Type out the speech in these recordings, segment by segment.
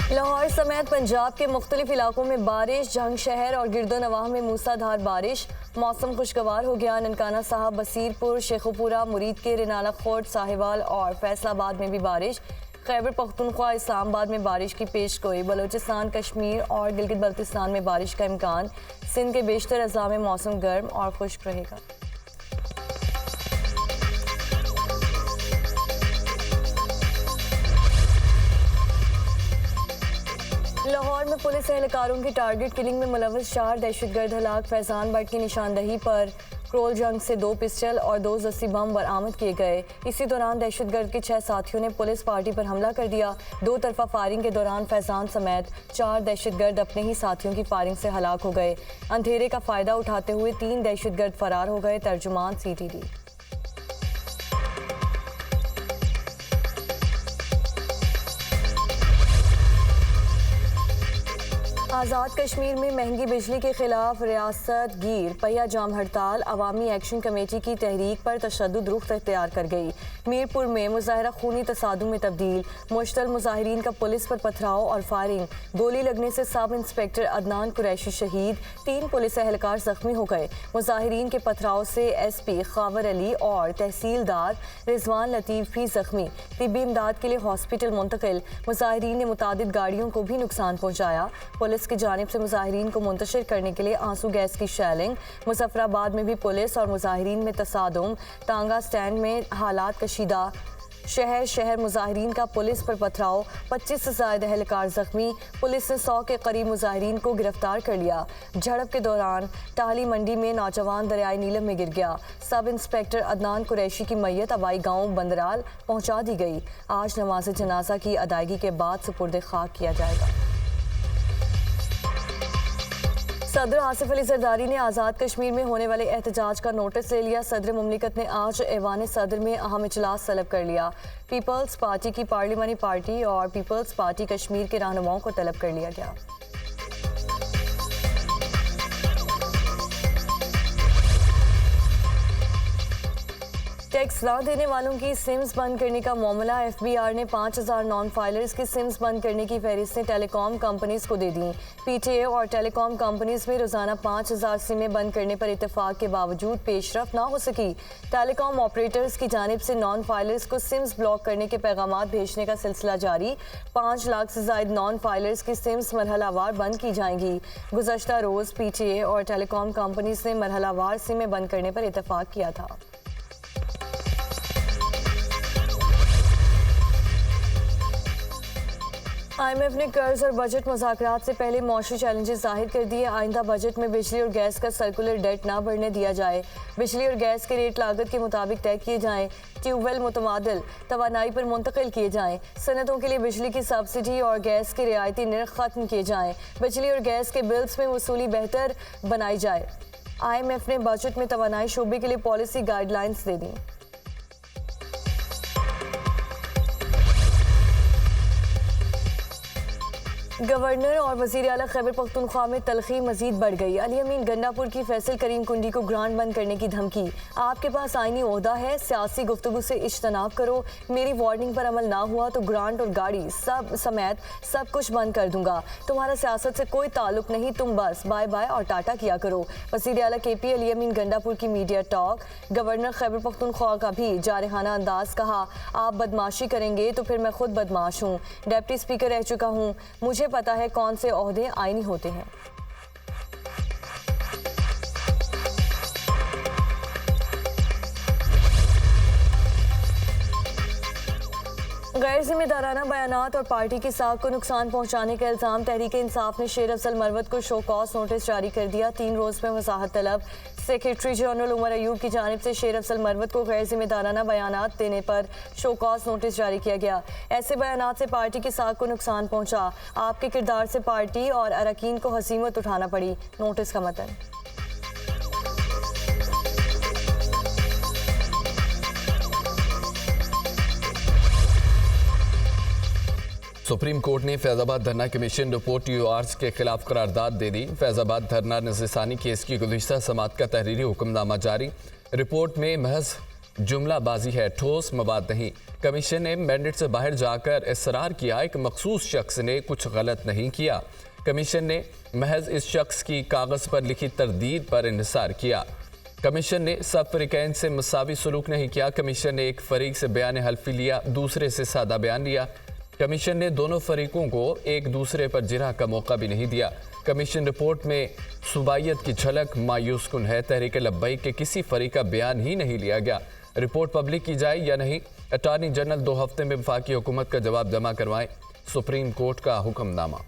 लाहौर समेत पंजाब के मुख्तलिफ इलाकों में बारिश, जंग शहर और गिरदोनवाह में मूसलाधार बारिश। मौसम खुशगवार हो गया। ननकाना साहब, बसीरपुर, शेखुपुरा, मुरीद के रिनाला खोट, साहिवाल और फैसलाबाद में भी बारिश। खैबर पख्तूनख्वा, इस्लामाबाद में बारिश की पेशगोई। बलोचिस्तान, कश्मीर और गिलगित बल्तिस्तान में बारिश का इम्कान। सिंध के बेशतर अज़ला में मौसम गर्म और खुश्क रहेगा। लाहौर में पुलिस एहलकारों की टारगेट किलिंग में मुलव्वस 4 दहशतगर्द हलाक। फैजान भट्ट की निशानदही पर क्रोल जंग से 2 पिस्टल और 2 जस्ती बम बरामद किए गए। इसी दौरान दहशतगर्द के 6 साथियों ने पुलिस पार्टी पर हमला कर दिया। 2 तरफा फायरिंग के दौरान फैजान समेत 4 दहशतगर्द अपने ही साथियों की फायरिंग से हलाक हो गए। अंधेरे का फायदा उठाते हुए 3 दहशतगर्द फरार हो गए। तर्जुमान CTD। आज़ाद कश्मीर में महंगी बिजली के खिलाफ रियासत गिर पहिया जाम हड़ताल। अवामी एक्शन कमेटी की तहरीक पर तशद्दुद रुख इख्तियार कर गई। मीरपुर में मुजाहरा खूनी तसादुम में तब्दील। मुश्तल मुजाहिरीन का पुलिस पर पथराव और फायरिंग। गोली लगने से सब इंस्पेक्टर अदनान कुरैशी शहीद। 3 पुलिस एहलकार जख्मी हो गए। मुजाहिरीन के पथराव से SP खावर अली और तहसीलदार रिजवान लतीफ़ भी जख्मी। तिब्बी इमदाद के लिए हॉस्पिटल मुंतकिल। मुजाहिरीन ने मुतादिद गाड़ियों को भी नुकसान पहुँचाया। पुलिस की जानिब से मुजाहिरीन को मुंतशिर करने के लिए आंसू गैस की शेलिंग। मुजफ्फराबाद में भी पुलिस और मुजाहिरीन में तसादुम। टांगा स्टैंड में हालात कशीदा। शहर मुजाहिरीन का पुलिस पर पथराव। 25 से ज़ायद एहलकार जख्मी। पुलिस ने 100 के करीब मुजाहिरीन को गिरफ्तार कर लिया। झड़प के दौरान टाहली मंडी में नौजवान दरियाई नीलम में गिर गया। सब इंस्पेक्टर अदनान कुरैशी की मैयत आबाई गांव बंदराल पहुंचा दी गई। आज नमाज जनाजा की अदायगी के बाद सुपुर्द खाक किया जाएगा। सदर आसिफ अली जरदारी ने आज़ाद कश्मीर में होने वाले एहतजाज का नोटिस ले लिया। सदर मुमलिकत ने आज ऐवान सदर में अहम इजलास तलब कर लिया। पीपल्स पार्टी की पार्लिमानी पार्टी और पीपल्स पार्टी कश्मीर के रहनुमाओं को तलब कर लिया गया। टैक्स ना देने वालों की सिम्स बंद करने का मामला। FBR ने 5000 नॉन फाइलर्स की सिम्स बंद करने की फहरिस्तें टेलीकॉम कंपनीज को दे दी। PTA और टेलीकॉम कंपनीज में रोजाना 5000 सिमें बंद करने पर इत्तेफाक के बावजूद पेशरफ ना हो सकी। टेलीकॉम ऑपरेटर्स की जानिब से नॉन फाइलर्स को सिम्स ब्लॉक करने के पैगामात भेजने का सिलसिला जारी। 5 लाख से ज़ायद नॉन फाइलर्स की सिम्स मरहलावार बंद की जाएंगी। गुज़श्ता रोज़ PTA और टेलीकॉम कंपनीज ने मरहलावार सिमें बंद करने पर इत्तेफाक किया था। IMF ने कर्ज और बजट मुज़ाकरात से पहले मौशी चैलेंजेस जाहिर कर दिए। आइंदा बजट में बिजली और गैस का सर्कुलर डेट ना बढ़ने दिया जाए। बिजली और गैस के रेट लागत के मुताबिक तय किए जाएं। ट्यूबवेल मुतमादिल तवानाई पर मुंतकिल किए जाएं। सनतों के लिए बिजली की सब्सिडी और गैस के रियायती नर्ख खत्म किए जाएं। बिजली और गैस के बिल्स में वसूली बेहतर बनाई जाए। IMF ने बजट में तवानाई शोबे के लिए पॉलिसी गाइडलाइंस दे दी। गवर्नर और वज़ीर आला खैबर पख्तूनख्वा में तलखी मजीद बढ़ गई। अली अमीन गंडापुर की फैसल करीम कुंडी को ग्रांट बंद करने की धमकी। आपके पास आईनी ओहदा है, सियासी गुफ्तगू से इज्तनाब करो। मेरी वार्निंग पर अमल ना हुआ तो ग्रांट और गाड़ी सब समेत सब कुछ बंद कर दूंगा। तुम्हारा सियासत से कोई ताल्लुक नहीं, तुम बस बाय बाय और टाटा किया करो। वज़ीर आला KP अली अमीन गंडापुर की media talk. Governor Khyber Pakhtunkhwa का भी जारहाना अंदाज। कहा, आप बदमाशी करेंगे तो फिर मैं खुद बदमाश हूँ। डिप्टी स्पीकर रह चुका हूँ, मुझे पता है कौन से ओहदे आईनी होते हैं। गैर जिम्मेदाराना बयानात और पार्टी की साख को नुकसान पहुंचाने का इल्जाम। तहरीक इंसाफ ने शेर अफजल मरवत को शो कॉज नोटिस जारी कर दिया। 3 रोज में वजाहत तलब। सेक्रेटरी जनरल उमर अयूब की जानिब से शेर अफजल मरवत को गैर जिम्मेदाराना बयानात देने पर शो कॉज नोटिस जारी किया गया। ऐसे बयानात से पार्टी की साख को नुकसान पहुंचा। आपके किरदार से पार्टी और अरकान को हसीमत उठाना पड़ी। नोटिस का मतन। सुप्रीम कोर्ट ने फैजाबाद धरना कमीशन रिपोर्ट TORs के खिलाफ करारदाद दे दी। फैजाबाद धरना नज़रसानी केस की गुज़िश्ता समात का तहरीरी हुक्मनामा जारी। रिपोर्ट में महज जुमलाबाजी है, ठोस मवाद नहीं। कमीशन ने मैंडेट से बाहर जाकर इसरार किया एक मखसूस शख्स ने कुछ गलत नहीं किया। कमीशन ने महज इस शख्स की कागज पर लिखी तरदीद पर इंहिसार किया। कमीशन ने सब फरीकैन से मसावी सलूक नहीं किया। कमीशन ने एक फरीक से बयान हल्फी लिया, दूसरे से सादा बयान लिया। कमीशन ने दोनों फरीकों को एक दूसरे पर जिरह का मौका भी नहीं दिया। कमीशन रिपोर्ट में सूबाइयत की झलक मायूस कुन है। तहरीक लब्बैक के किसी फरीक का बयान ही नहीं लिया गया। रिपोर्ट पब्लिक की जाए या नहीं, अटॉर्नी जनरल 2 हफ्ते में वफाकी हुकूमत का जवाब जमा करवाएं, सुप्रीम कोर्ट का हुक्मनामा।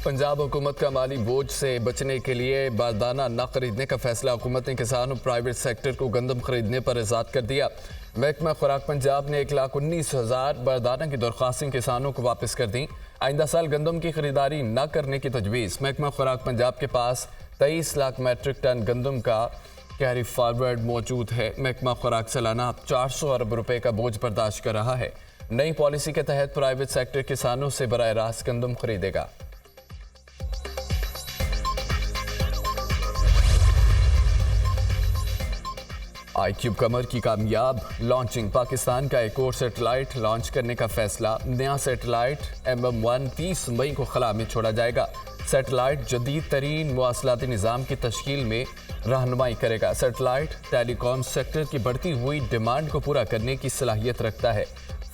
पंजाब हुकूमत का माली बोझ से बचने के लिए बारदाना न खरीदने का फैसला। हुकूमत ने किसानों प्राइवेट सेक्टर को गंदम खरीदने पर आज़ाद कर दिया। महकमा खुराक पंजाब ने 1,19,000 बारदाना की दरख्वास्तें किसानों को वापस कर दी। आइंदा साल गंदम की खरीदारी न करने की तजवीज़। महकमा खुराक पंजाब के पास 23 लाख मैट्रिक टन गंदम का कैरी फॉरवर्ड मौजूद है। महकमा खुराक सालाना 400 अरब रुपए का बोझ बर्दाश्त कर रहा है। नई पॉलिसी के तहत प्राइवेट सेक्टर किसानों से बराह रास्त गंदम खरीदेगा। iCube कमर की कामयाब लॉन्चिंग। पाकिस्तान का एक और सैटेलाइट लॉन्च करने का फैसला। नया सैटेलाइट MM1 30 मई को खला में छोड़ा जाएगा। सैटेलाइट जदीद तरीन मवासलाती निज़ाम की तश्कील में रहनुमाई करेगा। सैटेलाइट टेलीकॉम सेक्टर की बढ़ती हुई डिमांड को पूरा करने की सलाहियत रखता है।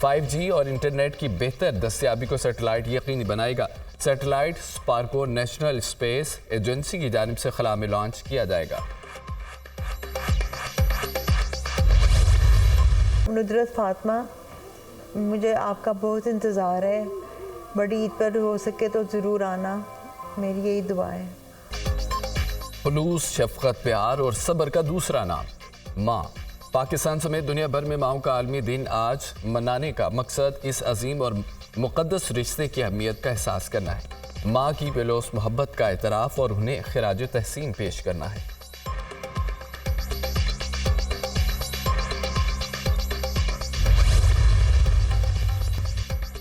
5G और इंटरनेट की बेहतर दस्तियाबी को सैटेलाइट यकीनी बनाएगा। Satellite Sparco national space agency की जानिब से खला में लॉन्च किया जाएगा। नुदरत फातिमा, मुझे आपका बहुत इंतज़ार है। बड़ी ईद पर हो सके तो ज़रूर आना, मेरी यही दुआ है। खुलूस, शफ़क़त, प्यार और सब्र का दूसरा नाम माँ। पाकिस्तान समेत दुनिया भर में माओं का आलमी दिन आज मनाने का मकसद इस अजीम और मुक़द्दस रिश्ते की अहमियत का एहसास करना है। माँ की बेलौस मोहब्बत का एतराफ़ और उन्हें खिराज तहसीन पेश करना है।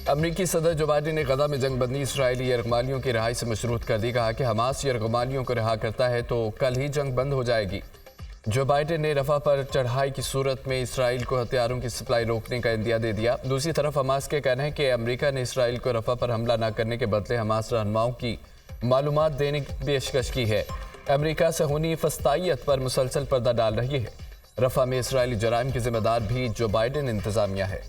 अमरीकी सदर जो बाइडेन ने गजा में जंगबंदी इसराइली यरगमालियों की रिहाई से मशरूत कर दी। कहा कि हमास यरगमालियों को रिहा करता है तो कल ही जंग बंद हो जाएगी। जो बाइडेन ने रफा पर चढ़ाई की सूरत में इसराइल को हथियारों की सप्लाई रोकने का इंदिया दे दिया। दूसरी तरफ हमास के कहना है कि अमेरिका ने इसराइल को रफा पर हमला न करने के बदले हमास रहनुमाओं की मालूमात देने की पेशकश की है। अमेरिका से होनी फस्तायत पर मुसलसल पर्दा डाल रही है। रफा में इसराइली जराइम की जिम्मेदार भी जो बाइडेन इंतजामिया है।